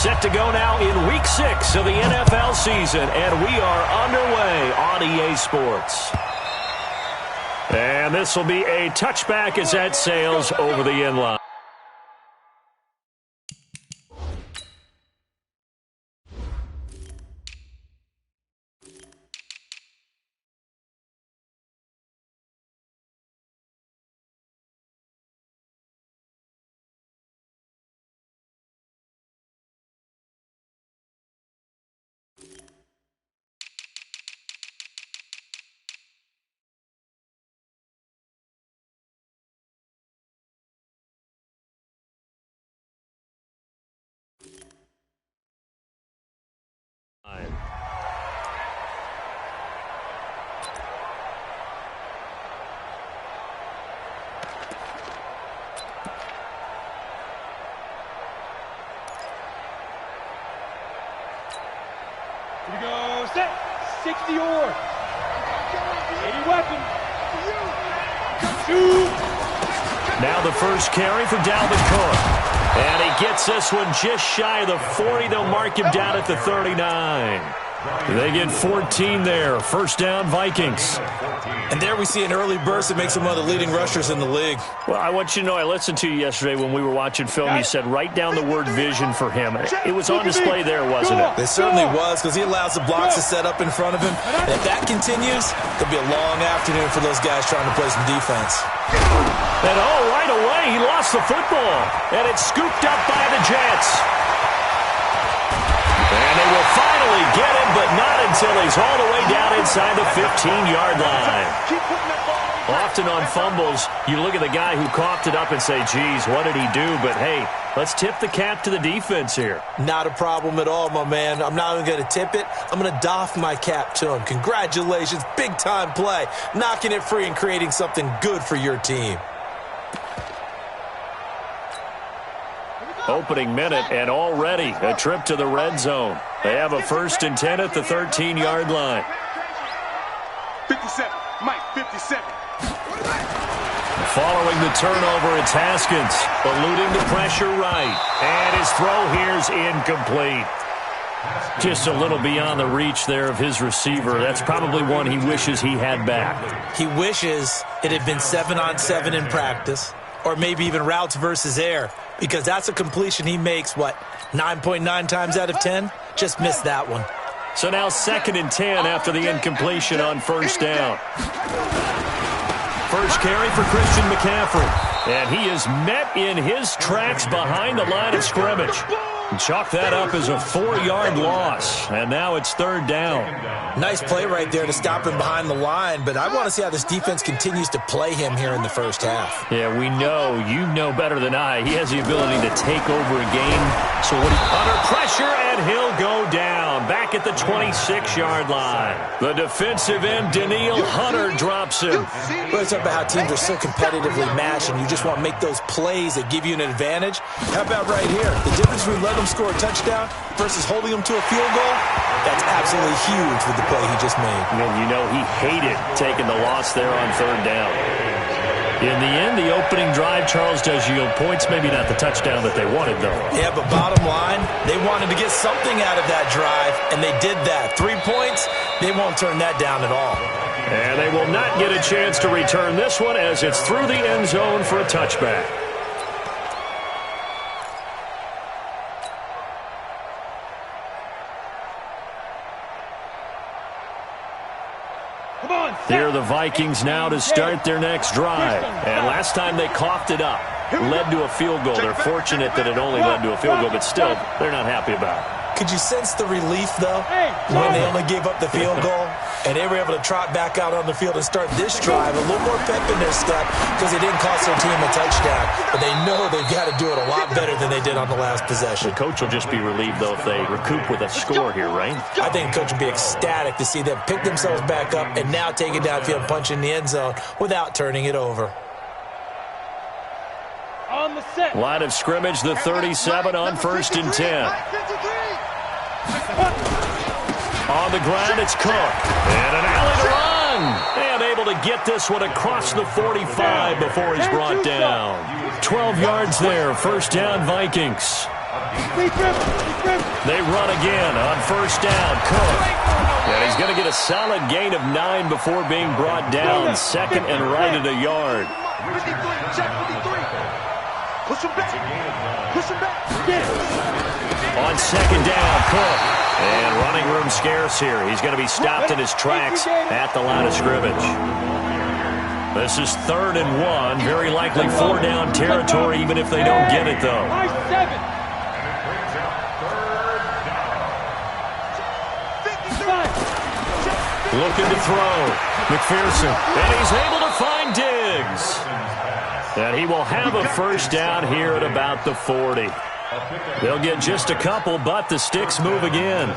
Set to go now in Week 6 of the NFL season, and we are underway on EA Sports. And this will be a touchback as that sails over the end line. Here we go, set, 60 or 80 weapon. Shoot. Now the first carry for Dalvin Cook. And he gets this one just shy of the 40. They'll mark him down at the 39. They get 14 there. First down, Vikings. And there we see an early burst that makes him one of the leading rushers in the league. Well, I want you to know, I listened to you yesterday when we were watching film. You said write down the word vision for him. It was on display there, wasn't it? It certainly was, because he allows the blocks to set up in front of him. And if that continues, it'll be a long afternoon for those guys trying to play some defense. And right away, he lost the football. And it's scooped up by the Jets. And they will finally get him, but not until he's all the way down inside the 15-yard line. Often on fumbles, you look at the guy who coughed it up and say, geez, what did he do? But, hey, let's tip the cap to the defense here. Not a problem at all, my man. I'm not even going to tip it. I'm going to doff my cap to him. Congratulations, big-time play. Knocking it free and creating something good for your team. Opening minute, and already a trip to the red zone. They have a 1st and 10 at the 13-yard line. 57, Mike, 57. Following the turnover, it's Haskins, eluding the pressure right. And his throw here's incomplete. Just a little beyond the reach there of his receiver. That's probably one he wishes he had back. He wishes it had been 7-on-7 in practice, or maybe even routes versus air, because that's a completion he makes, 9.9 times out of 10? Just missed that one. So now 2nd and 10 after the incompletion on 1st down. First carry for Christian McCaffrey. And he is met in his tracks behind the line of scrimmage. Chalk that up as a 4-yard loss. And now it's 3rd down. Nice play right there to stop him behind the line, but I want to see how this defense continues to play him here in the first half. Yeah, we know. You know better than I. He has the ability to take over a game. So under pressure, and he'll go down. Back at the 26-yard line. The defensive end, Danielle Hunter, drops him. Well, it's about how teams are so competitively matched, and you just want to make those plays that give you an advantage. How about right here? The difference between letting them score a touchdown versus holding them to a field goal, that's absolutely huge with the play he just made. And you know he hated taking the loss there on 3rd down. In the end, the opening drive, Charles, does yield points. Maybe not the touchdown that they wanted, though. Yeah, but bottom line, they wanted to get something out of that drive, and they did that. 3 points, they won't turn that down at all. And they will not get a chance to return this one as it's through the end zone for a touchback. Here are the Vikings now to start their next drive. And last time they coughed it up, led to a field goal. They're fortunate that it only led to a field goal, but still, they're not happy about it. Could you sense the relief, though, when they only gave up the field goal and they were able to trot back out on the field and start this drive, a little more pep in their step because it didn't cost their team a touchdown, but they know they've got to do it a lot better than they did on the last possession. The coach will just be relieved, though, if they recoup with a score here, right? I think the coach will be ecstatic to see them pick themselves back up and now take it downfield and punch in the end zone without turning it over. On the set. Line of scrimmage, the 37 on 1st and 10. On the ground, it's Cook. And an alley to run. And able to get this one across the 45 before he's brought down. 12 yards there, 1st down Vikings. They run again on first down. Cook. And he's going to get a solid gain of 9 before being brought down. Second and right at a yard. 53, check 53. Push him back. Push him back. On second down, Cook. And running room scarce here. He's going to be stopped in his tracks at the line of scrimmage. This is 3rd and 1. Very likely 4-down territory, even if they don't get it, though. Looking to throw. McPherson. And he's able to find Diggs. And he will have a first down here at about the 40. They'll get just a couple, but the sticks move again.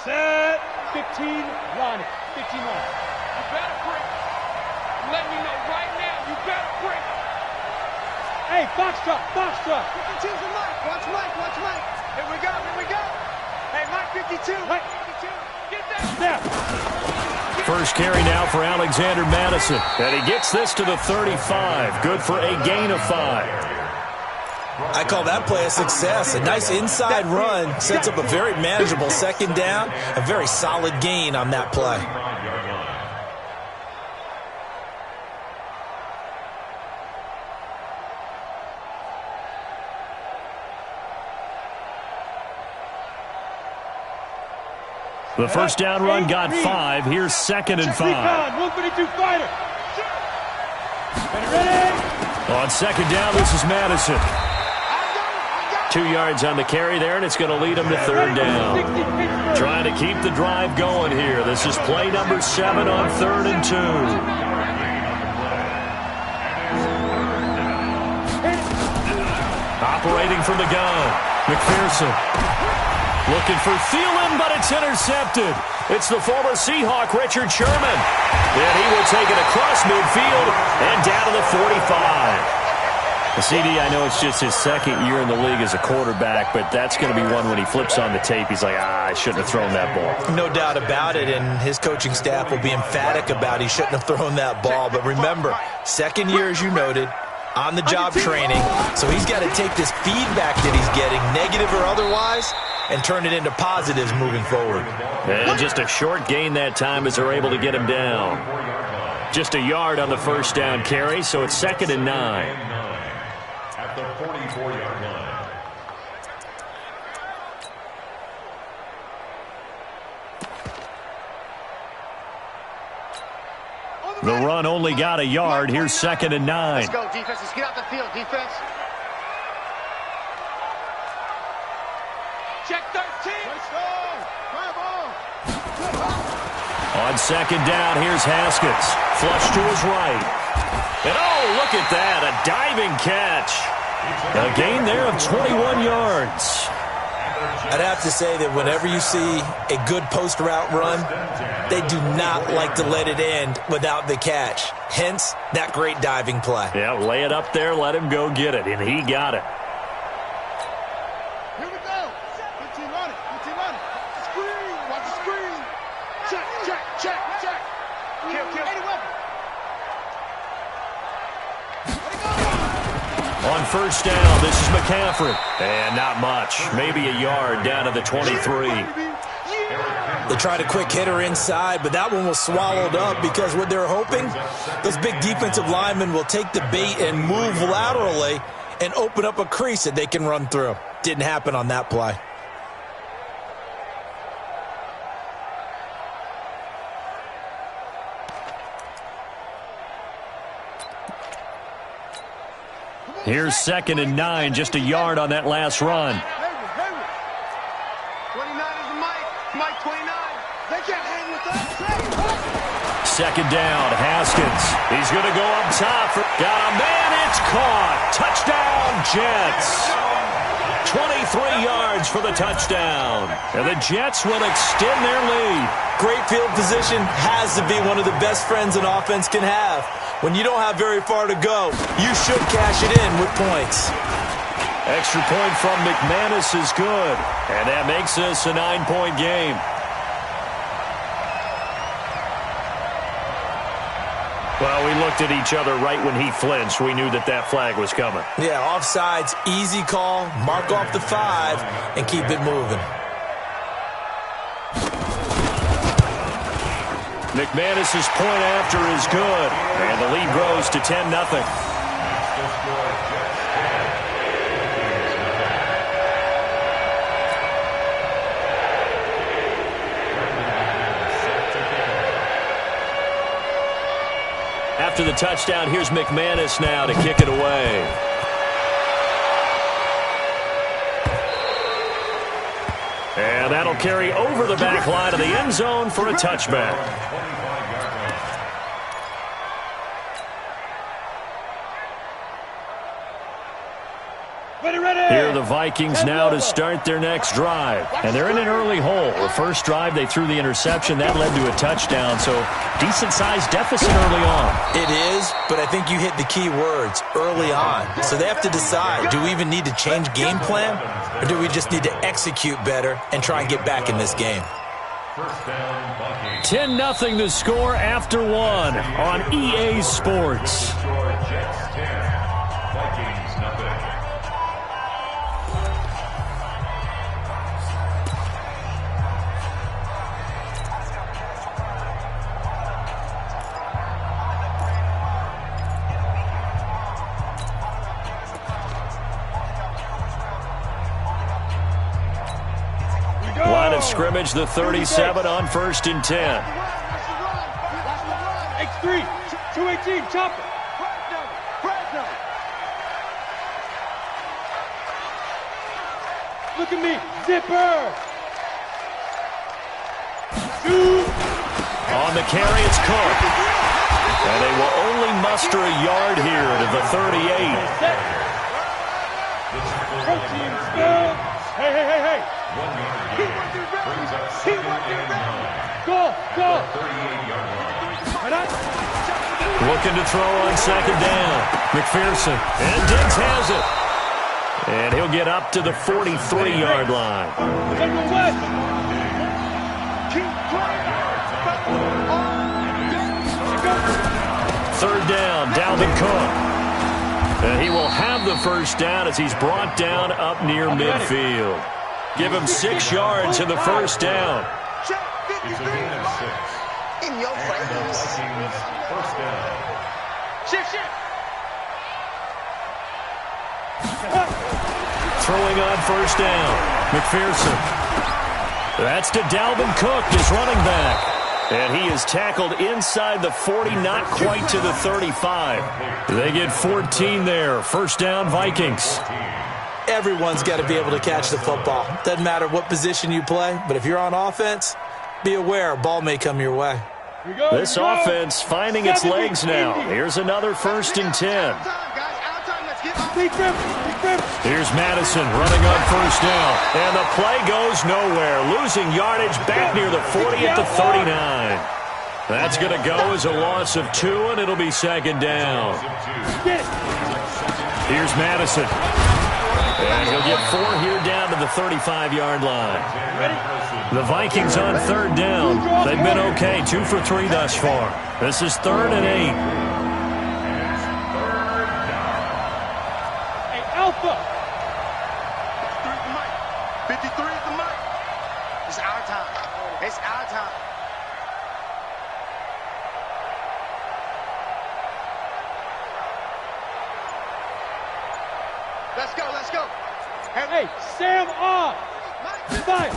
Set. 15, line it. 15 line. You better break. Let me know right now. You better break. Hey, box drop, box drop. 52's the Mike. Watch Mike, watch Mike. Here we go, here we go. Hey, Mike 52. Mike 52. Get that. Snap. First carry now for Alexander Madison. And he gets this to the 35. Good for a gain of 5. I call that play a success. A nice inside run sets up a very manageable second down. A very solid gain on that play. The first down run got 5. Here's 2nd and 5. 152 fighter. Ready? On second down, this is Madison. 2 yards on the carry there, and it's going to lead him to 3rd down. Trying to keep the drive going here. This is play number 7 on 3rd and 2. Operating from the gun. McPherson. Looking for Thielen, but it's intercepted. It's the former Seahawk, Richard Sherman. And he will take it across midfield and down to the 45. CD, I know it's just his 2nd year in the league as a quarterback, but that's going to be one when he flips on the tape, he's like, I shouldn't have thrown that ball. No doubt about it, and his coaching staff will be emphatic about he shouldn't have thrown that ball. But remember, 2nd year, as you noted, on-the-job training, so he's got to take this feedback that he's getting, negative or otherwise, and turn it into positives moving forward. And just a short gain that time as they're able to get him down. Just a yard on the first down carry, so it's 2nd and 9. At the 44-yard line. The run only got a yard. Here's 2nd and 9. Let's go, defense. Let's get out the field, defense. Check 13. Let's go. On second down, here's Haskins. Flush to his right. And oh, look at that. A diving catch. A gain there of 21 yards. I'd have to say that whenever you see a good post route run, they do not like to let it end without the catch. Hence, that great diving play. Yeah, lay it up there, let him go get it, and he got it. Here we go. 15 on it. 15 on it. Screen. Watch the screen. Check, check, check, check. Kill, kill. Any weapon. On first down, this is McCaffrey. And not much. Maybe a yard down to the 23. They tried a quick hitter inside, but that one was swallowed up because what they're hoping, those big defensive linemen will take the bait and move laterally and open up a crease that they can run through. Didn't happen on that play. Here's 2nd and 9, just a yard on that last run. 29 is Mike. Mike 29. They can't hang with that. Second down, Haskins. He's going to go up top. Got a man, it's caught. Touchdown, Jets. 23 yards for the touchdown. And the Jets will extend their lead. Great field position has to be one of the best friends an offense can have. When you don't have very far to go, you should cash it in with points. Extra point from McManus is good. And that makes this a 9-point game. Well, we looked at each other right when he flinched. We knew that that flag was coming. Yeah, offsides, easy call, mark off the 5, and keep it moving. McManus's point after is good, and the lead grows to 10-0. After the touchdown, here's McManus now to kick it away. And that'll carry over the back line of the end zone for a touchback. Here are the Vikings now to start their next drive. And they're in an early hole. The first drive, they threw the interception. That led to a touchdown. So decent-sized deficit early on. It is, but I think you hit the key words, early on. So they have to decide, do we even need to change game plan? Or do we just need to execute better and try and get back in this game? 10-0 the score after one on EA Sports. Line of scrimmage, the 37 on 1st and 10. X3, 218, chop it. Look at me, zipper. On the carry, it's Cook. And they will only muster a yard here to the 38. Hey. Go. Looking to throw on 2nd down. McPherson. And Diggs has it. And he'll get up to the 43-yard line. Third down, Dalvin Cook. And he will have the first down as he's brought down up near midfield. Give him 6 yards in the first down. In your face. Shift. Throwing on 1st down. McPherson. That's to Dalvin Cook, his running back. And he is tackled inside the 40, not quite to the 35. They get 14 there. First down, Vikings. Everyone's got to be able to catch the football. Doesn't matter what position you play, but if you're on offense, be aware a ball may come your way. This offense finding its legs now. Here's another 1st and 10. Here's Madison running on 1st down. And the play goes nowhere. Losing yardage back near the 40 at the 39. That's going to go as a loss of 2, and it'll be 2nd down. Here's Madison. And he'll get 4 here down to the 35-yard line. The Vikings on 3rd down. They've been okay, 2 for 3 thus far. This is 3rd and 8. Hey, Alpha. 53 is the mic. It's our time. It's our time. Let's go. Hey, Sam off. Fire.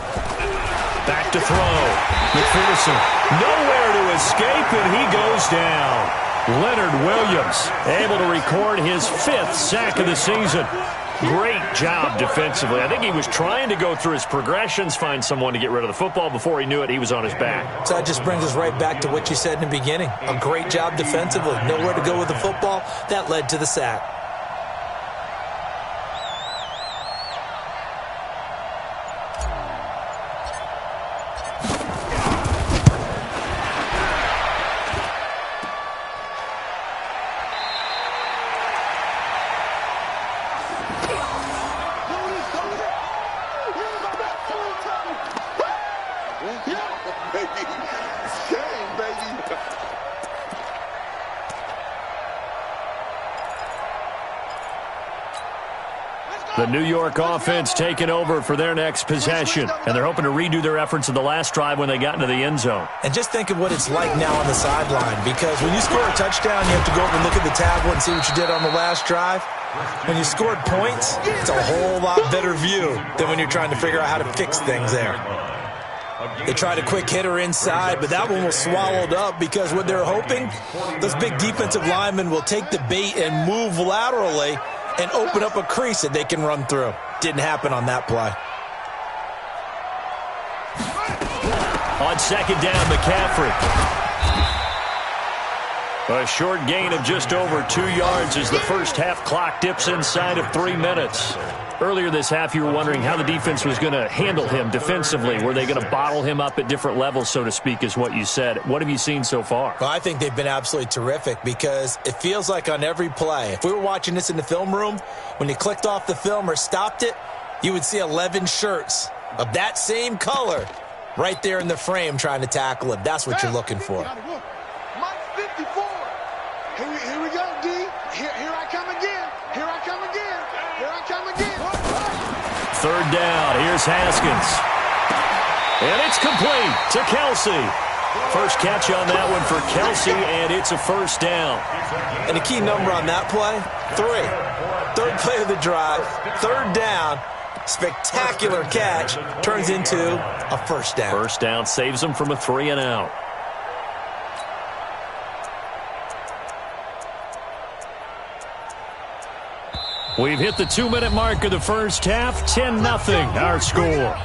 Back to throw. McPherson. Nowhere to escape, and he goes down. Leonard Williams able to record his 5th sack of the season. Great job defensively. I think he was trying to go through his progressions, find someone to get rid of the football. Before he knew it, he was on his back. So that just brings us right back to what you said in the beginning. A great job defensively. Nowhere to go with the football. That led to the sack. Yeah, baby. Shame, baby. The New York offense taking over for their next possession, and they're hoping to redo their efforts in the last drive when they got into the end zone. And just think of what it's like now on the sideline, because when you score a touchdown, you have to go over and look at the tablet and see what you did on the last drive. When you scored points, it's a whole lot better view than when you're trying to figure out how to fix things there. They tried a quick hitter inside, but that one was swallowed up because what they're hoping, those big defensive linemen will take the bait and move laterally and open up a crease that they can run through. Didn't happen on that play. On second down, McCaffrey. A short gain of just over 2 yards as the first half clock dips inside of 3 minutes. Earlier this half, you were wondering how the defense was going to handle him defensively. Were they going to bottle him up at different levels, so to speak, is what you said. What have you seen so far? Well, I think they've been absolutely terrific because it feels like on every play, if we were watching this in the film room, when you clicked off the film or stopped it, you would see 11 shirts of that same color right there in the frame trying to tackle him. That's what you're looking for. Mike 54. Here we go, D. Here I come again. Here I come again. Here I come again. Third down. Here's Haskins. And it's complete to Kelsey. First catch on that one for Kelsey, and it's a first down. And the key number on that play, 3. Third play of the drive, third down, spectacular catch, turns into a first down. First down saves them from a 3 and out. We've hit the 2-minute mark of the first half. 10-0 our score.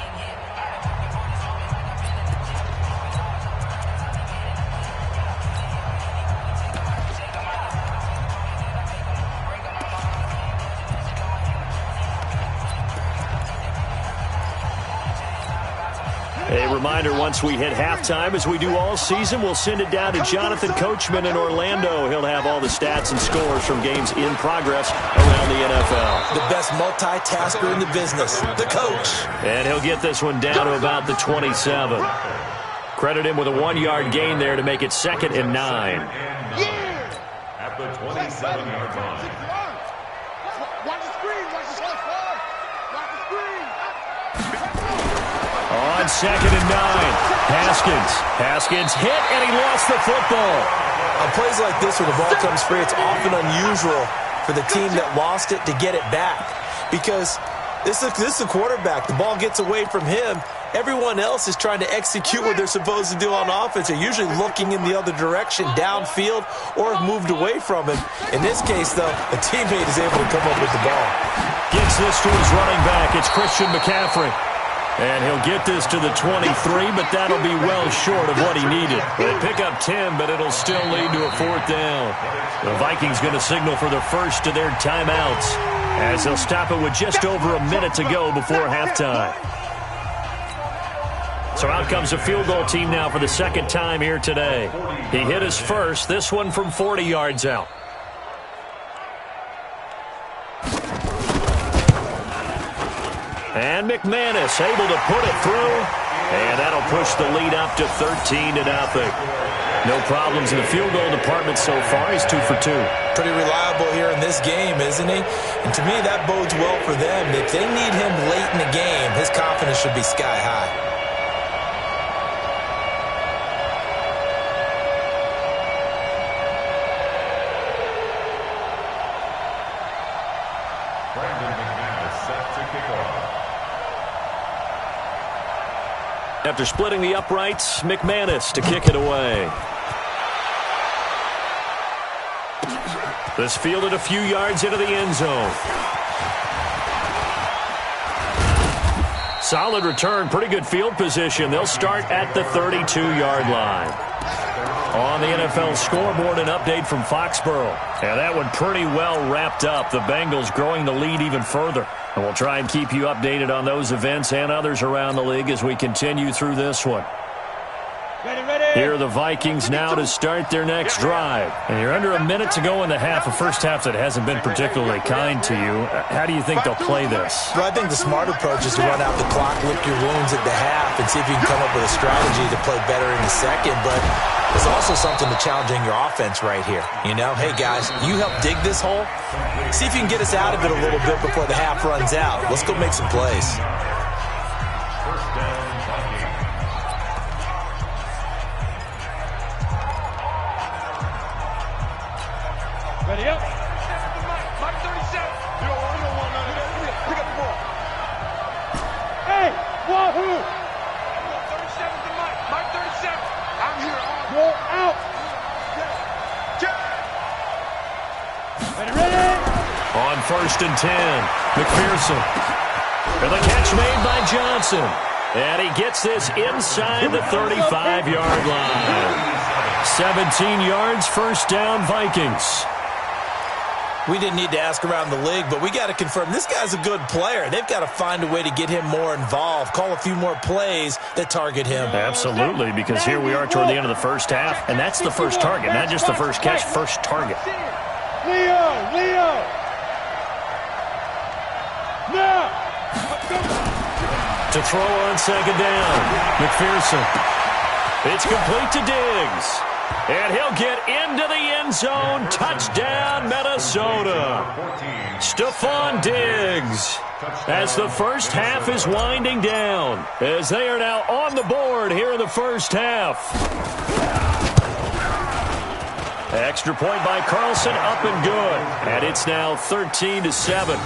A reminder, once we hit halftime, as we do all season, we'll send it down to Jonathan Coachman in Orlando. He'll have all the stats and scores from games in progress around the NFL. The best multitasker in the business, the coach. And he'll get this one down to about the 27. Credit him with a 1-yard gain there to make it 2nd and 9. At the 27-yard line. Watch the screen. Watch the screen. Watch the screen. On 2nd and 9, Haskins hit, and he lost the football. On plays like this where the ball comes free, it's often unusual for the team that lost it to get it back. Because this is the quarterback. The ball gets away from him. Everyone else is trying to execute what they're supposed to do on offense. They're usually looking in the other direction, downfield, or have moved away from him. In this case, though, a teammate is able to come up with the ball. Gets this to his running back. It's Christian McCaffrey. And he'll get this to the 23, but that'll be well short of what he needed. They pick up 10, but it'll still lead to a 4th down. The Vikings going to signal for the first of their timeouts as they'll stop it with just over a minute to go before halftime. So out comes a field goal team now for the second time here today. He hit his first, this one from 40 yards out. And McManus able to put it through, and that'll push the lead up to 13-0. No problems in the field goal department so far. He's 2 for 2. Pretty reliable here in this game, isn't he? And to me, that bodes well for them. If they need him late in the game, his confidence should be sky high. After splitting the uprights, McManus to kick it away. This fielded a few yards into the end zone. Solid return, pretty good field position. They'll start at the 32-yard line. On the NFL scoreboard, an update from Foxborough. And that one pretty well wrapped up. The Bengals growing the lead even further. And we'll try and keep you updated on those events and others around the league as we continue through this one. Ready, ready. Here are the Vikings now to start their next drive. And you're under a minute to go in the half, a first half that hasn't been particularly kind to you. How do you think they'll play this? Well, I think the smart approach is to run out the clock, lick your wounds at the half, and see if you can come up with a strategy to play better in the second. But there's also something to challenging your offense right here. You know, hey, guys, you help dig this hole. See if you can get us out of it a little bit before the half runs out. Let's go make some plays. Ready up. Mike 37. You don't want none of that. Pick up the ball. Hey, wahoo! 37 to Mike. Mike 37. I'm here. You're out. Ready? On 1st and 10, McPherson. And the catch made by Johnson. And he gets this inside the 35-yard line. 17 yards, first down, Vikings. We didn't need to ask around the league, but we got to confirm this guy's a good player. They've got to find a way to get him more involved, call a few more plays that target him. Absolutely, because here we are toward the end of the first half, and that's the first target, not just the first catch, first target. Leo! Now! To throw on second down, McPherson. It's complete to Diggs. And he'll get into the end zone. Touchdown, Minnesota. Stephon Diggs. As the first half is winding down, as they are now on the board here in the first half. Extra point by Carlson, up and good. And it's now 13-7.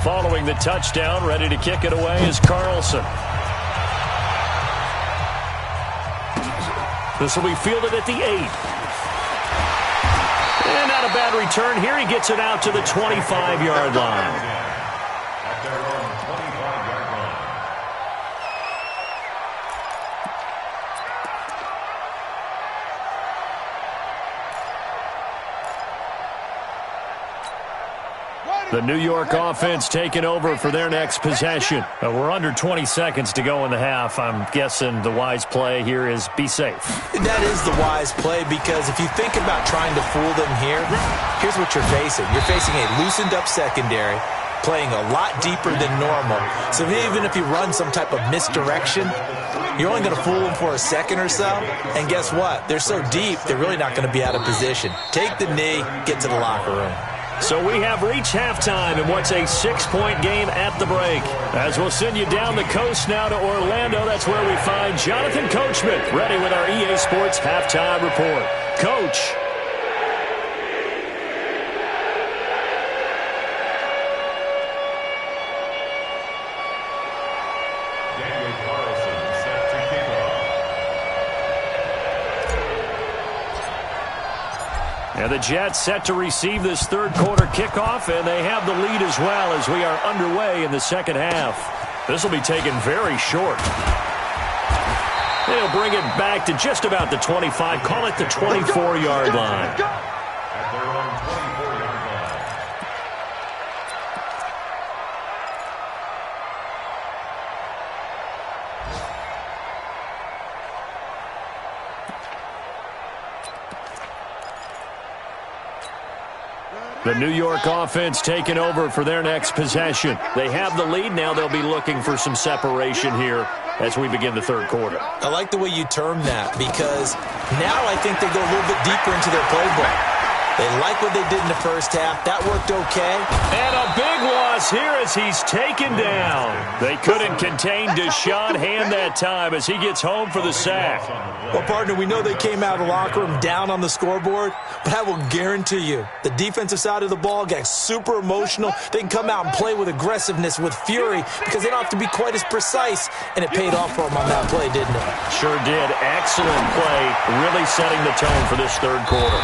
Following the touchdown, ready to kick it away is Carlson. This will be fielded at the 8. And not a bad return here. He gets it out to the 25-yard line. At their own 25-yard line. The New York offense taking over for their next possession. We're under 20 seconds to go in the half. I'm guessing the wise play here is be safe. That is the wise play, because if you think about trying to fool them here, here's what you're facing. You're facing a loosened up secondary, playing a lot deeper than normal. So even if you run some type of misdirection, you're only going to fool them for a second or so. And guess what? They're so deep, they're really not going to be out of position. Take the knee, get to the locker room. So we have reached halftime in what's a 6-point game at the break. As we'll send you down the coast now to Orlando, that's where we find Jonathan Coachman, ready with our EA Sports Halftime Report. Coach. And the Jets set to receive this third quarter kickoff, and they have the lead as well as we are underway in the second half. This will be taken very short. They'll bring it back to just about the 25, call it the 24-yard line. At their own 24-yard line. The New York offense taking over for their next possession. They have the lead. Now they'll be looking for some separation here as we begin the third quarter. I like the way you term that, because now I think they go a little bit deeper into their playbook. They like what they did in the first half. That worked okay. And a big loss here as he's taken down. They couldn't contain Deshaun Hand that time as he gets home for the sack. Well, partner, we know they came out of the locker room down on the scoreboard, but I will guarantee you the defensive side of the ball got super emotional. They can come out and play with aggressiveness, with fury, because they don't have to be quite as precise, and it paid off for them on that play, didn't it? Sure did. Excellent play, really setting the tone for this third quarter.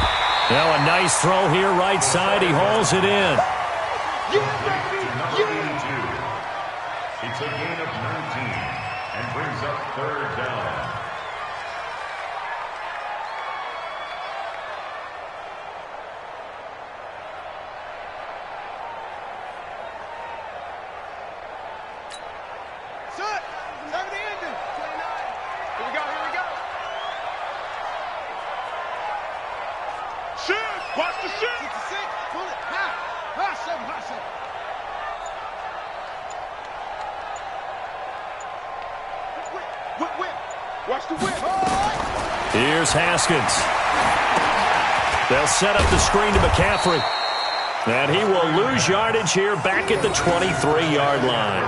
Now a nice throw here, right side. He hauls it in. It's a gain of 19 and brings up third down. Watch the whip. Here's Haskins. They'll set up the screen to McCaffrey. And he will lose yardage here back at the 23-yard line.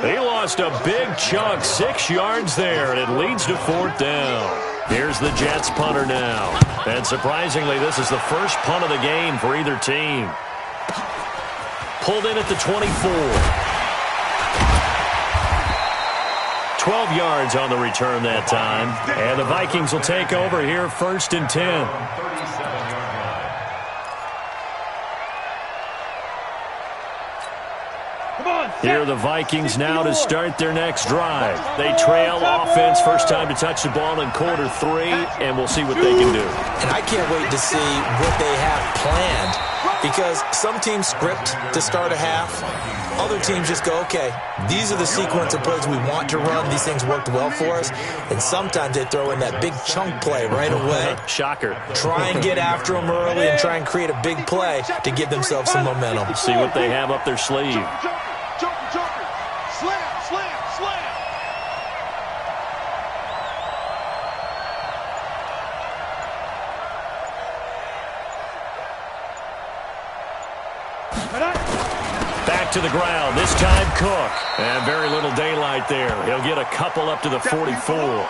He lost a big chunk, 6 yards there, and it leads to 4th down. Here's the Jets punter now. And surprisingly, this is the first punt of the game for either team. Pulled in at the 24. 12 yards on the return that time. And the Vikings will take over here 1st and 10. Here are the Vikings now to start their next drive. They trail offense, first time to touch the ball in quarter 3, and we'll see what they can do. And I can't wait to see what they have planned, because some teams script to start a half. Other teams just go, okay, these are the sequence of plays we want to run. These things worked well for us. And sometimes they throw in that big chunk play right away. Shocker. Try and get after them early and try and create a big play to give themselves some momentum. See what they have up their sleeve. Joker. Slam. Back to the ground, this time Cook. And very little daylight there. He'll get a couple up to the 44.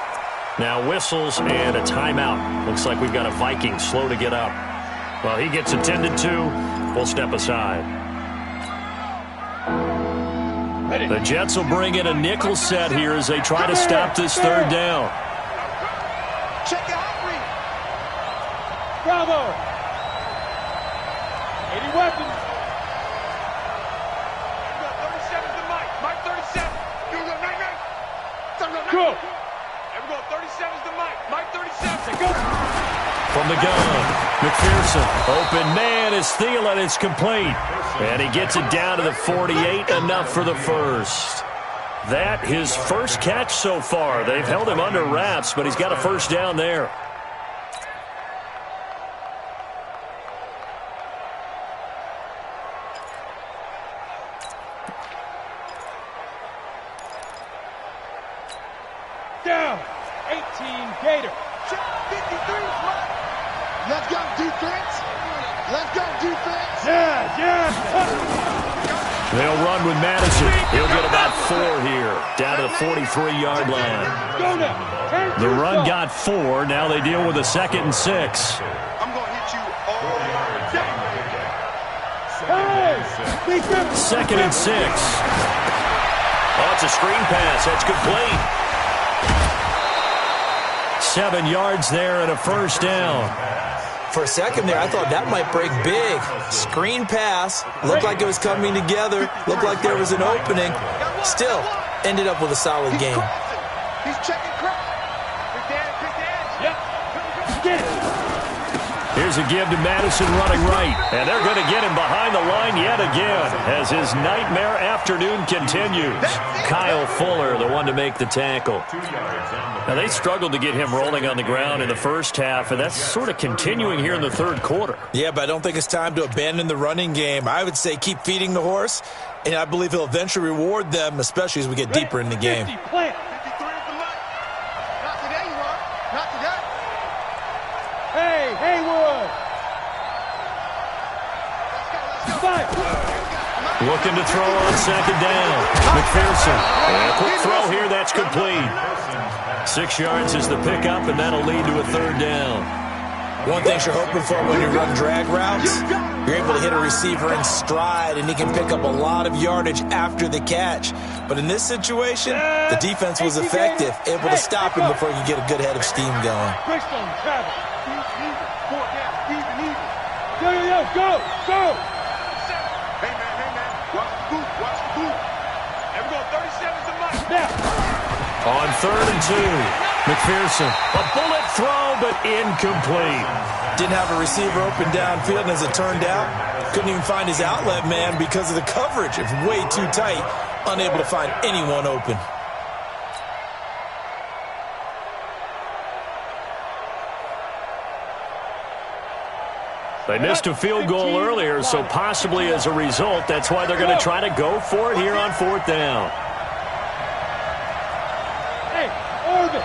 Now whistles and a timeout. Looks like we've got a Viking slow to get up. Well, he gets attended to. We'll step aside. The Jets will bring in a nickel set here as they try to stop this 3rd down. Check out Henry. Bravo. 80 weapons. 37's the Mike. Mike 37. Here we go. Night. Go. There we go. 37's the Mike. Mike 37. Go. From the gun, McPherson. Open man is Thielen. It's complete. And he gets it down to the 48, enough for the first. That his first catch so far. They've held him under wraps, but he's got a first down there. Down. 18 Gator. 53. Let's go, defense. Let's go, defense. Yeah. They'll run with Madison. He'll get about 4 here, down to the 43-yard line. Go now. The run got 4. Now they deal with a 2nd and 6. I'm going to hit you all. Hey, 2nd and 6. Oh, it's a screen pass. That's complete. 7 yards there and a first down. For a second there, I thought that might break big. Screen pass. Looked like it was coming together. Looked like there was an opening. Still, ended up with a solid game. He's checking crowd. Quick dance. Yep. Get it. Here's a give to Madison running right. And they're going to get him behind the line yet again as his nightmare afternoon continues. Kyle Fuller, the one to make the tackle. Now, they struggled to get him rolling on the ground in the first half, and that's sort of continuing here in the 3rd quarter. Yeah, but I don't think it's time to abandon the running game. I would say keep feeding the horse, and I believe he'll eventually reward them, especially as we get deeper in the game. 50, plant. 53 is the Mike. Not today, you are. Not today. Hey, Haywood. Let's go. Fight. Looking to throw on 2nd down. McPherson. And a quick throw here, that's complete. 6 yards is the pickup, and that'll lead to a 3rd down. One thing you're hoping for when you run drag routes, you're able to hit a receiver in stride, and he can pick up a lot of yardage after the catch. But in this situation, the defense was effective, able to stop him before he could get a good head of steam going. Brixton, travel. Even. Go. Hey, man. Watch the boot. There we go. 37's the Mike. Now. On 3rd and 2, McPherson. A bullet throw, but incomplete. Didn't have a receiver open downfield, and as it turned out, couldn't even find his outlet man because of the coverage. It's way too tight, unable to find anyone open. They missed a field goal earlier, so possibly as a result, that's why they're going to try to go for it here on 4th down. Hey, Orbit.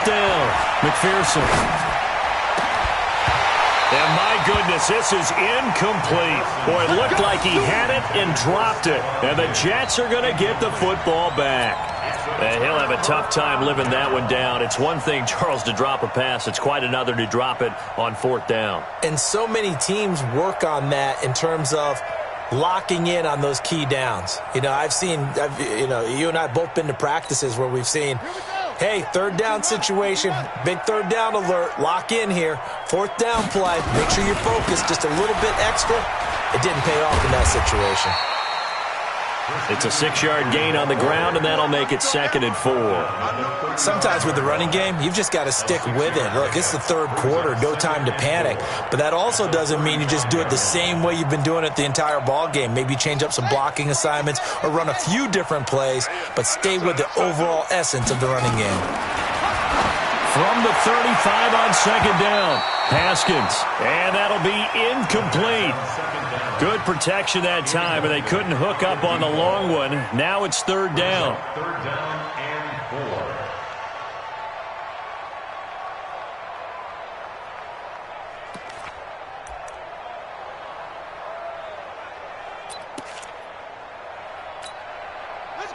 down. McPherson. And my goodness, this is incomplete. Boy, it looked like he had it and dropped it. And the Jets are going to get the football back. And he'll have a tough time living that one down. It's one thing, Charles, to drop a pass. It's quite another to drop it on 4th down. And so many teams work on that in terms of locking in on those key downs. You know, you and I have both been to practices where we've seen, hey, 3rd down situation, big 3rd down alert, lock in here, 4th down play, make sure you're focused just a little bit extra. It didn't pay off in that situation. It's a 6-yard gain on the ground, and that'll make it 2nd and 4. Sometimes with the running game, you've just got to stick with it. Look, it's the 3rd quarter, no time to panic. But that also doesn't mean you just do it the same way you've been doing it the entire ball game. Maybe change up some blocking assignments or run a few different plays, but stay with the overall essence of the running game. From the 35 on 2nd down, Haskins, and that'll be incomplete. Good protection that time, and they couldn't hook up on the long one. Now it's 3rd down. 3rd down and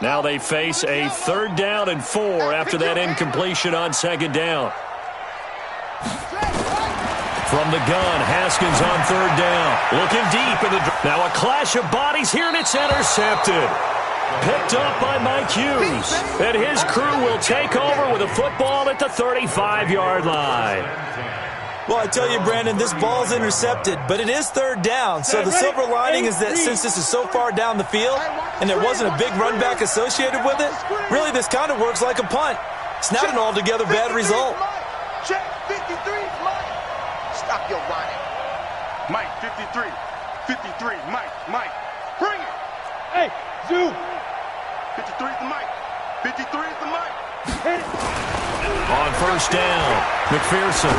4. Now they face a 3rd down and 4 after that incompletion on 2nd down. From the gun, Haskins on 3rd down. Looking deep in the... Now a clash of bodies here, and it's intercepted. Picked up by Mike Hughes. And his crew will take over with a football at the 35-yard line. Well, I tell you, Brandon, this ball's intercepted, but it is 3rd down. So the silver lining is that since this is so far down the field and there wasn't a big run back associated with it, really this kind of works like a punt. It's not an altogether bad result. Check 53, Mike. Stop your running. Mike, 53. 53, Mike. Bring it. Hey, Zoo. 53 is the Mike. 53 is the Mike. Hit it. On 1st down, McPherson.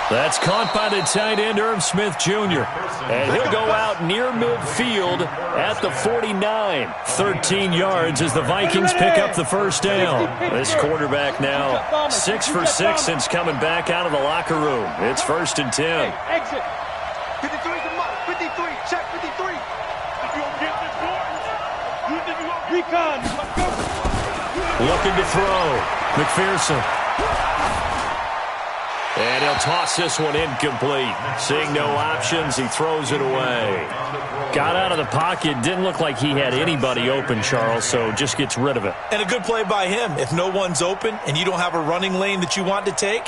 That's caught by the tight end, Irv Smith Jr. And he'll go out near midfield at the 49. 13 yards as the Vikings pick up the 1st down. This quarterback now 6 for 6 since coming back out of the locker room. It's 1st and 10. Exit. 53 to Mike. 53. Check 53. If you don't get this one, you think you want recon. Let's go. Looking to throw. McPherson. And he'll toss this one incomplete. Seeing no options, he throws it away. Got out of the pocket. Didn't look like he had anybody open, Charles, so just gets rid of it. And a good play by him. If no one's open and you don't have a running lane that you want to take,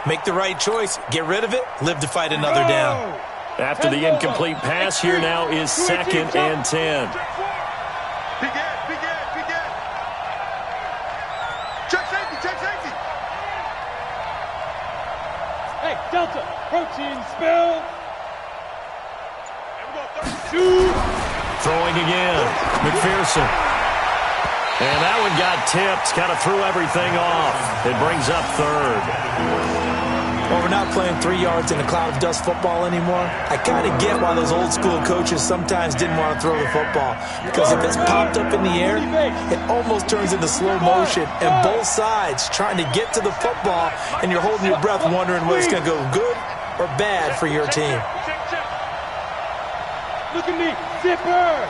make the right choice. Get rid of it. Live to fight another down. After the incomplete pass, here now is 2nd and 10. Hey, Delta, protein spill. Shoot. Throwing again, McPherson. And that one got tipped, kind of threw everything off. It brings up 3rd. Well, we're not playing 3 yards in a cloud of dust football anymore. I kind of get why those old school coaches sometimes didn't want to throw the football. Because if it's popped up in the air, it almost turns into slow motion. And both sides trying to get to the football, and you're holding your breath wondering whether it's going to go good or bad for your team. Look at me, zipper.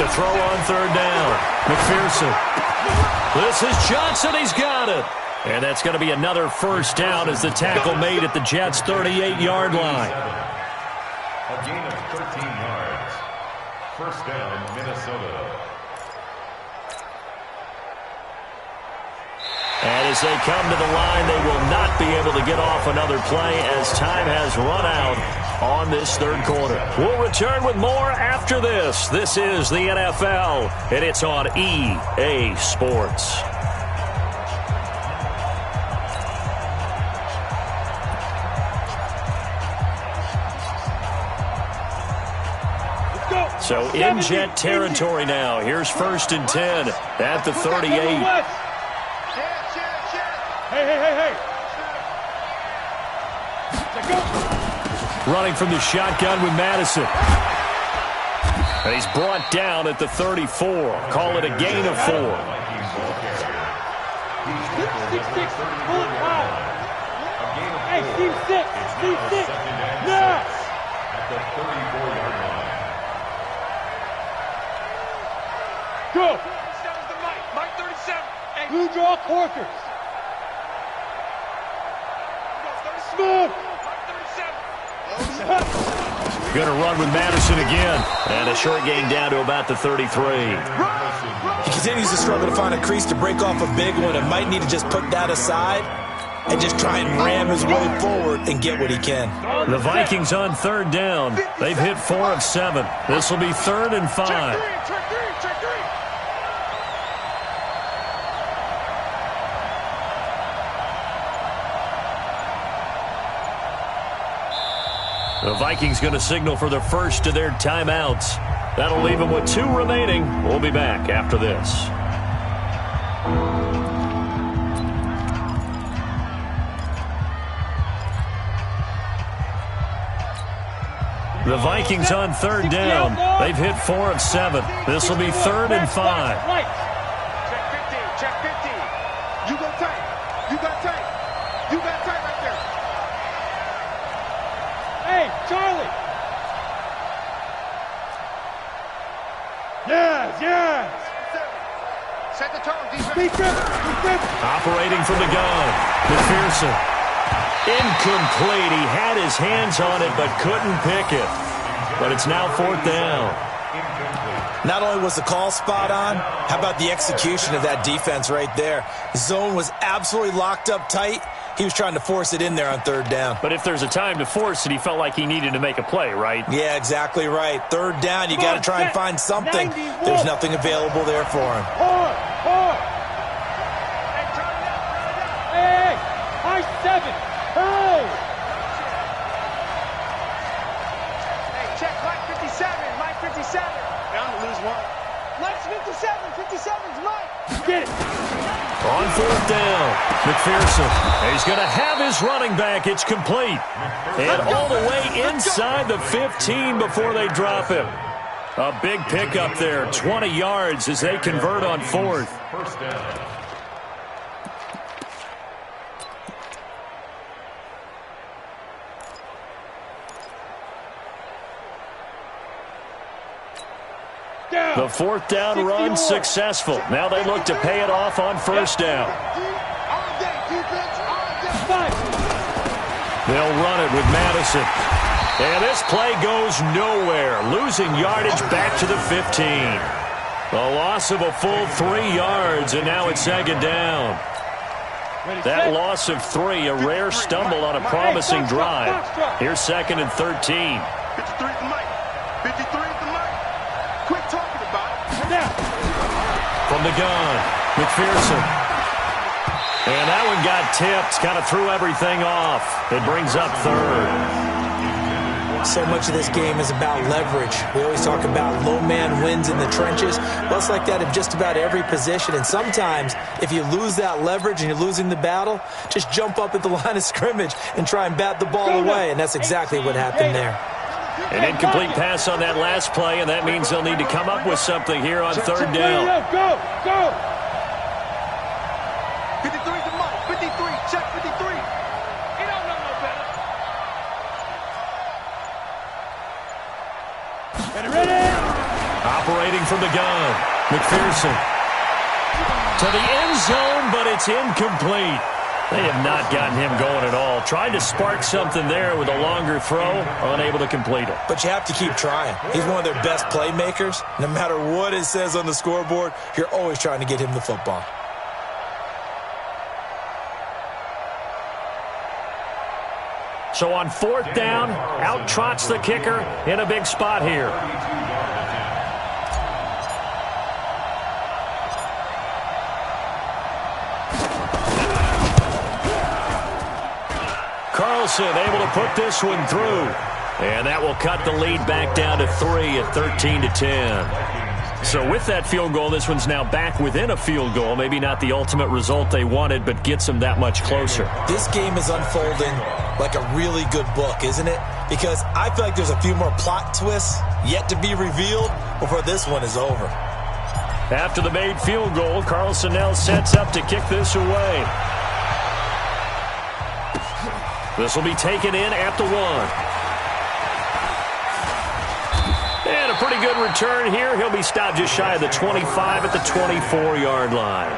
To throw on 3rd down, McPherson. This is Johnson. He's got it. And that's going to be another 1st down as the tackle made at the Jets' 38-yard line. A gain of 13 yards. 1st down, Minnesota. And as they come to the line, they will not be able to get off another play as time has run out on this 3rd quarter. We'll return with more after this. This is the NFL, and it's on EA Sports. So in Jet territory now. Here's 1st and 10 at the 38. Hey. Running from the shotgun with Madison. And he's brought down at the 34. Call it a gain of 4. 6-6. Pull it high. Hey, team 6. Team 6. Yes. At the 34-yard line. Go. 37's the Mike. Mike 37. Hey. Blue draw quarters. Smooth. Mike 37. Going to run with Madison again. And a short gain down to about the 33. He continues to struggle to find a crease to break off a big one and might need to just put that aside and just try and ram his way forward and get what he can. The Vikings on 3rd down. They've hit 4 of 7. This will be 3rd and 5. Check three. The Vikings going to signal for the first of their timeouts. That'll leave them with 2 remaining. We'll be back after this. The Vikings on 3rd down. They've hit 4 of 7. This will be 3rd and 5. Check 15. You go tight. You got tight. You got tight right there. Hey, Charlie. Yes. Set the tone, defense. Defense. Operating from the gun. McPherson. Incomplete. He had his hands on it but couldn't pick it. But it's now 4th down. Not only was the call spot on, how about the execution of that defense right there? Zone was absolutely locked up tight. He was trying to force it in there on 3rd down. But if there's a time to force it, he felt like he needed to make a play, right? Yeah, exactly right. 3rd down, you got to try and find something. There's nothing available there for him. Hard. Hey, high 7. Oh. Hey, check Mike 57. Mike 57. Down to lose 1. Mike's 57. 57's Mike. Get it. On 4th down, McPherson. He's going to have his running back. It's complete. And all the way inside the 15 before they drop him. A big pickup there, 20 yards as they convert on 4th. First down. The 4th down run successful. Now they look to pay it off on 1st down. They'll run it with Madison. And this play goes nowhere. Losing yardage back to the 15. A loss of a full 3 yards, and now it's 2nd down. That loss of 3, a rare stumble on a promising drive. Here's 2nd and 13. 53 to Mike. 53 to Mike. Quit talking about it. From the gun, McPherson. And that one got tipped, kind of threw everything off. It brings up 3rd. So much of this game is about leverage. We always talk about low man wins in the trenches. Well, it's like that in just about every position. And sometimes, if you lose that leverage and you're losing the battle, just jump up at the line of scrimmage and try and bat the ball away. And that's exactly what happened there. An incomplete pass on that last play, and that means they'll need to come up with something here on 3rd down. Go. 53 to Mike. 53. Check 53. He don't know no better. Ready? Operating from the gun, McPherson. To the end zone, but it's incomplete. They have not gotten him going at all. Tried to spark something there with a longer throw, unable to complete it. But you have to keep trying. He's one of their best playmakers. No matter what it says on the scoreboard, you're always trying to get him the football. So on 4th down, out trots the kicker in a big spot here. Carlson able to put this one through. And that will cut the lead back down to 3 at 13-10. So with that field goal, this one's now back within a field goal. Maybe not the ultimate result they wanted, but gets them that much closer. This game is unfolding like a really good book, isn't it? Because I feel like there's a few more plot twists yet to be revealed before this one is over. After the made field goal, Carlson now sets up to kick this away. This will be taken in at the 1. And a pretty good return here. He'll be stopped just shy of the 25 at the 24-yard line.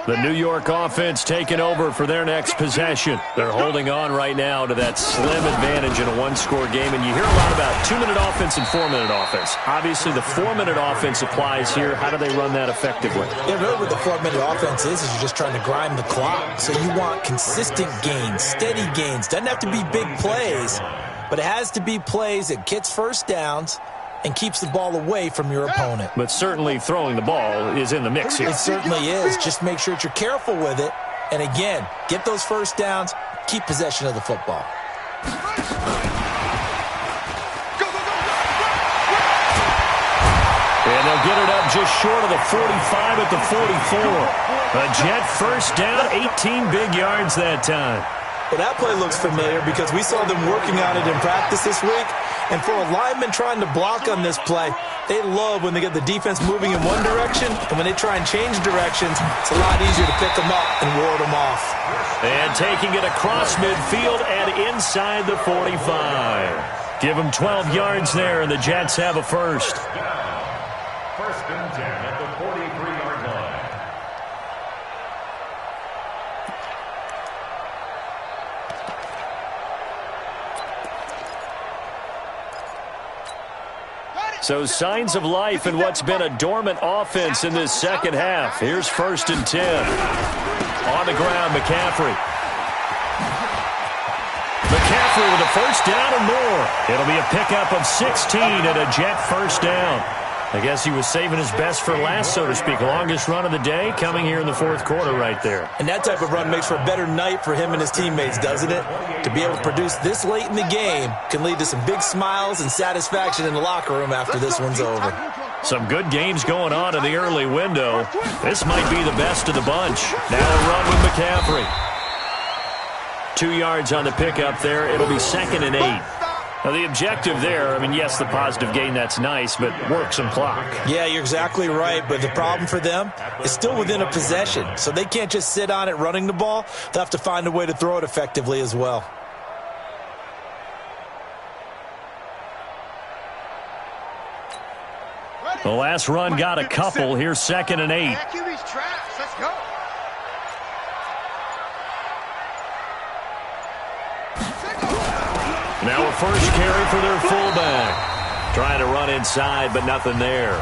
The New York offense taking over for their next possession. They're holding on right now to that slim advantage in a one-score game. And you hear a lot about 2-minute offense and 4-minute offense. Obviously, the 4-minute offense applies here. How do they run that effectively? Yeah, really what the 4-minute offense is you're just trying to grind the clock. So you want consistent gains, steady gains. Doesn't have to be big plays, but it has to be plays that gets first downs and keeps the ball away from your opponent. But certainly throwing the ball is in the mix here. It certainly is. Just make sure that you're careful with it. And again, get those first downs, keep possession of the football. And they'll get it up just short of the 45 at the 44. A Jet first down, 18 big yards that time. Well, that play looks familiar because we saw them working on it in practice this week. And for a lineman trying to block on this play, they love when they get the defense moving in one direction, and when they try and change directions, it's a lot easier to pick them up and ward them off. And taking it across midfield and inside the 45. Give them 12 yards there, and the Jets have a first. First and 10 at the 43-yard line. So signs of life in what's been a dormant offense in this second half. Here's first and 10. On the ground, McCaffrey. McCaffrey with a first down and more. It'll be a pickup of 16 and a Jet first down. I guess he was saving his best for last, so to speak. Longest run of the day coming here in the fourth quarter right there. And that type of run makes for a better night for him and his teammates, doesn't it? To be able to produce this late in the game can lead to some big smiles and satisfaction in the locker room after this one's over. Some good games going on in the early window. This might be the best of the bunch. Now a run with McCaffrey. 2 yards on the pickup there. It'll be second and 8. Now, the objective there, I mean, yes, the positive gain, that's nice, but work some clock. Yeah, you're exactly right, but the problem for them is still within a possession, so they can't just sit on it running the ball. They'll have to find a way to throw it effectively as well. The last run got a couple. Here's second and 8. Let's go. Now a first carry for their fullback. Trying to run inside, but nothing there.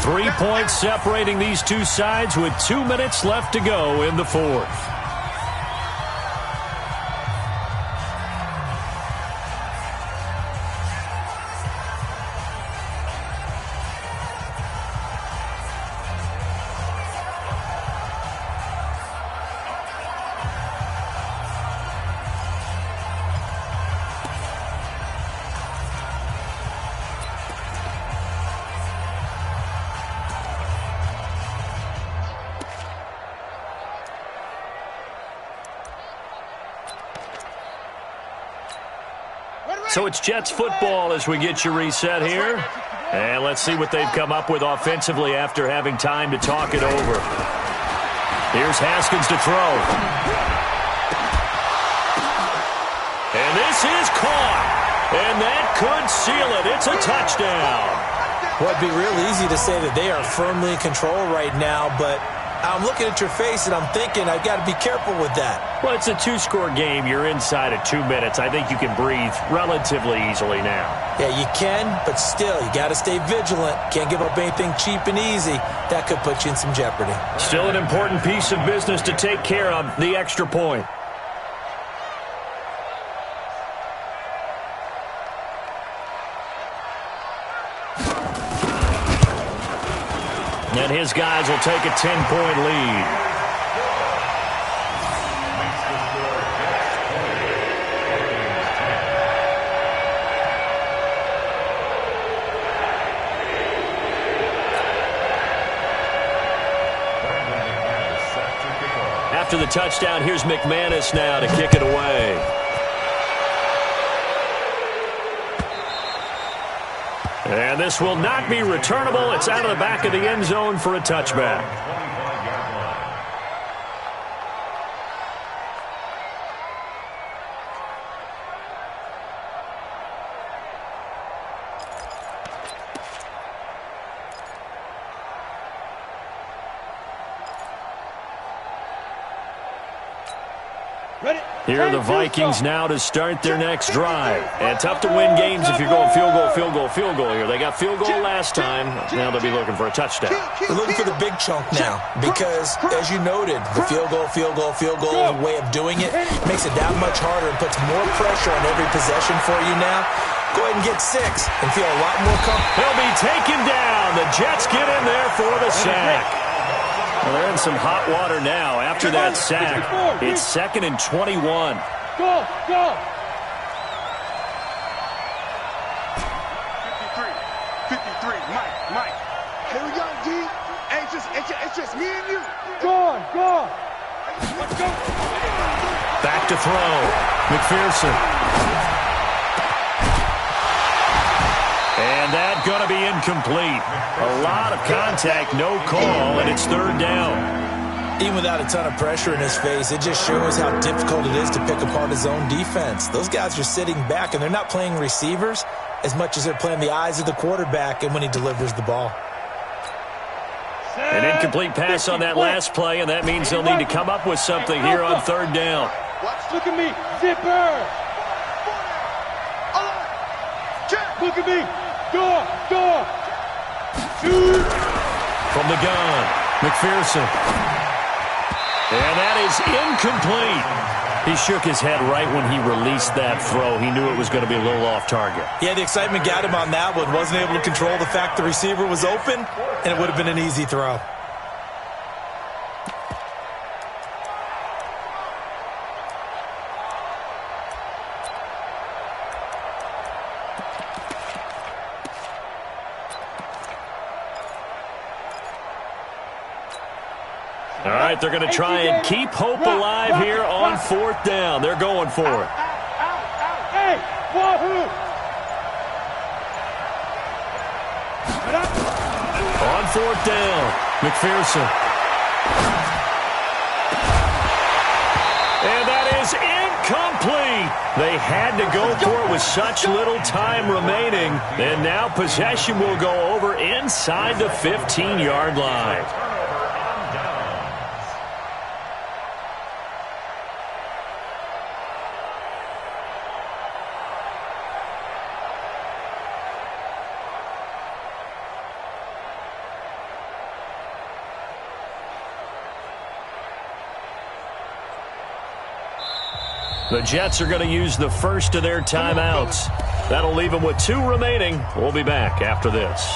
3 points separating these two sides with 2 minutes left to go in the fourth. So it's Jets football as we get you reset here. And let's see what they've come up with offensively after having time to talk it over. Here's Haskins to throw. And this is caught. And that could seal it. It's a touchdown. Well, it'd be real easy to say that they are firmly in control right now, but I'm looking at your face and I'm thinking I've got to be careful with that. Well, it's a two-score game. You're inside of 2 minutes. I think you can breathe relatively easily now. Yeah, you can, but still, you got to stay vigilant. Can't give up anything cheap and easy. That could put you in some jeopardy. Still an important piece of business to take care of, the extra point. And his guys will take a 10-point lead. after the touchdown, here's McManus now to kick it away. And this will not be returnable. It's out of the back of the end zone for a touchback. Here are the Vikings now to start their next drive. And tough to win games if you're going field goal, field goal, field goal here. They got field goal last time. Now they'll be looking for a touchdown. They're looking for the big chunk now because, as you noted, the field goal way of doing it makes it that much harder and puts more pressure on every possession for you now. Go ahead and get 6 and feel a lot more comfortable. He'll be taken down. The Jets get in there for the sack. Well, they're in some hot water now. After that sack, it's 2nd and 21. Go, go. 53, Mike. Here we go, D. Hey, it's just me and you. Go. Let's go. Back to throw. McPherson. And that's going to be incomplete. A lot of contact, no call, and it's 3rd down. Even without a ton of pressure in his face, it just shows how difficult it is to pick apart his own defense. Those guys are sitting back, and they're not playing receivers as much as they're playing the eyes of the quarterback and when he delivers the ball. An incomplete pass on that last play, and that means they'll need to come up with something here on 3rd down. Look at me, zipper. Look at me. Go. Shoot. From the gun, McPherson. And that is incomplete. He shook his head right when he released that throw. He knew it was going to be a little off target. Yeah, the excitement got him on that one. Wasn't able to control the fact the receiver was open, and it would have been an easy throw. All right, they're going to try and keep hope alive here on 4th down. They're going for it. Hey, wahoo! On 4th down, McPherson. And that is incomplete. They had to go for it with such little time remaining. And now possession will go over inside the 15-yard line. The Jets are going to use the first of their timeouts. That'll leave them with 2 remaining. We'll be back after this.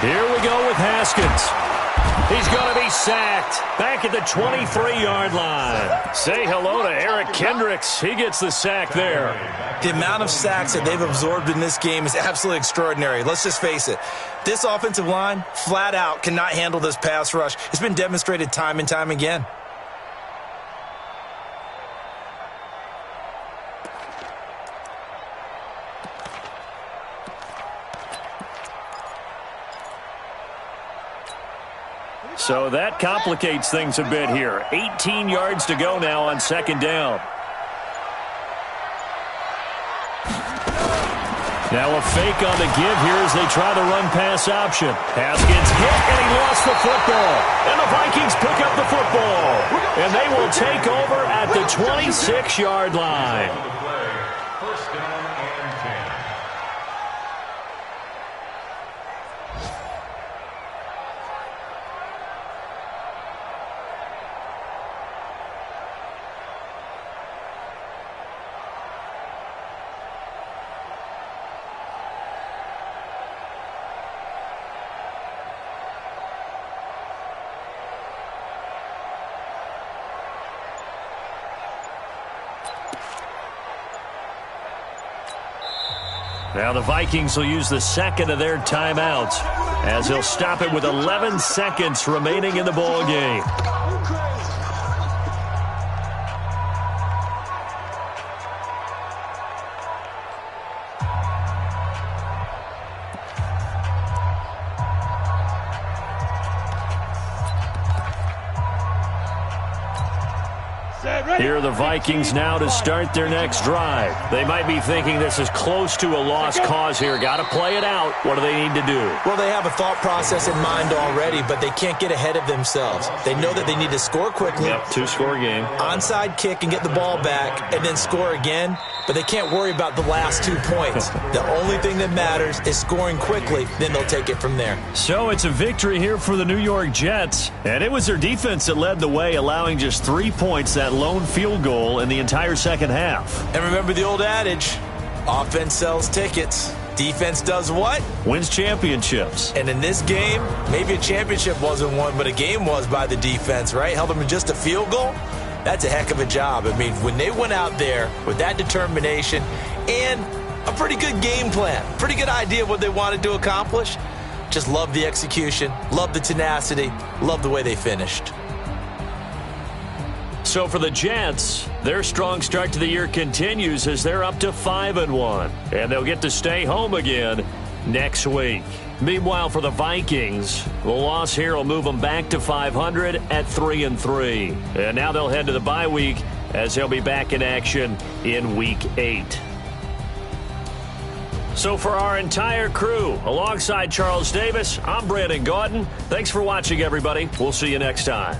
Here we go with Haskins. He's going to be sacked back at the 23-yard line. Say hello to Eric Kendricks. He gets the sack there. The amount of sacks that they've absorbed in this game is absolutely extraordinary. Let's just face it. This offensive line, flat out, cannot handle this pass rush. It's been demonstrated time and time again. So that complicates things a bit here. 18 yards to go now on 2nd down. Now a fake on the give here as they try the run-pass option. Haskins hit, and he lost the football. And the Vikings pick up the football. And they will take over at the 26-yard line. First down and 10. Now the Vikings will use the second of their timeouts as they'll stop it with 11 seconds remaining in the ball game. Here are the Vikings now to start their next drive. They might be thinking this is close to a lost cause here. Got to play it out. What do they need to do? Well, they have a thought process in mind already, but they can't get ahead of themselves. They know that they need to score quickly. Yep, two-score game. Onside kick and get the ball back and then score again, but they can't worry about the last 2 points. The only thing that matters is scoring quickly, then they'll take it from there. So it's a victory here for the New York Jets, and it was their defense that led the way, allowing just 3 points, that lone field goal in the entire second half. And remember the old adage, offense sells tickets. Defense does what? Wins championships. And in this game, maybe a championship wasn't won, but a game was by the defense, right? Held them in just a field goal. That's a heck of a job. I mean, when they went out there with that determination and a pretty good game plan, pretty good idea of what they wanted to accomplish, just love the execution, love the tenacity, love the way they finished. So for the Jets, their strong start to the year continues as they're up to 5-1, and they'll get to stay home again next week. Meanwhile, for the Vikings, the loss here will move them back to 500 at 3-3. And now they'll head to the bye week as they'll be back in action in Week 8. So for our entire crew, alongside Charles Davis, I'm Brandon Gaudin. Thanks for watching, everybody. We'll see you next time.